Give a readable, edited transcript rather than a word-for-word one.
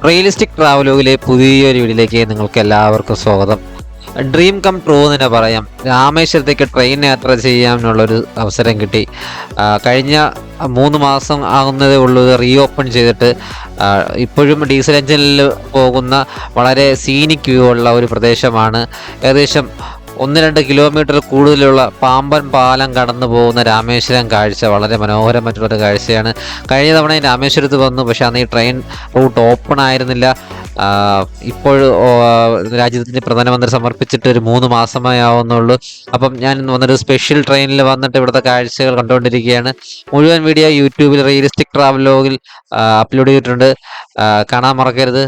Realistic ട്രാവലോഗിലെ പുതിയൊരു വീഡിയോയിലേക്ക് നിങ്ങൾക്ക് എല്ലാവർക്കും സ്വാഗതം. ഡ്രീം കം ട്രൂ എന്ന് തന്നെ പറയാം. രാമേശ്വരത്തേക്ക് ട്രെയിൻ യാത്ര ചെയ്യാനുള്ളൊരു അവസരം കിട്ടി. കഴിഞ്ഞ 3 മാസം ആകുന്നതേ ഉള്ളൂ റീ ഓപ്പൺ ചെയ്തിട്ട്. ഇപ്പോഴും ഡീസൽ എഞ്ചിനിൽ പോകുന്ന വളരെ സീനിക് വ്യൂ ഉള്ള ഒരു പ്രദേശമാണ്. ഏകദേശം 1-2 കിലോമീറ്റർ കൂടുതലുള്ള പാമ്പൻ പാലം കടന്നു പോകുന്ന രാമേശ്വരം കാഴ്ച വളരെ മനോഹരമായിട്ടുള്ളൊരു കാഴ്ചയാണ്. കഴിഞ്ഞ തവണ രാമേശ്വരത്ത് വന്നു, പക്ഷേ അന്ന് ഈ ട്രെയിൻ റൂട്ട് ഓപ്പൺ ആയിരുന്നില്ല. ഇപ്പോൾ രാജ്യത്തിൻ്റെ പ്രധാനമന്ത്രി സമർപ്പിച്ചിട്ട് ഒരു 3 മാസമേ ആവുന്നുള്ളൂ. അപ്പം ഞാൻ വന്നൊരു സ്പെഷ്യൽ ട്രെയിനിൽ വന്നിട്ട് ഇവിടുത്തെ കാഴ്ചകൾ കണ്ടുകൊണ്ടിരിക്കുകയാണ്. മുഴുവൻ വീഡിയോ യൂട്യൂബിൽ റിയലിസ്റ്റിക് ട്രാവലോഗിൽ അപ്ലോഡ് ചെയ്തിട്ടുണ്ട്. കാണാൻ മറക്കരുത്.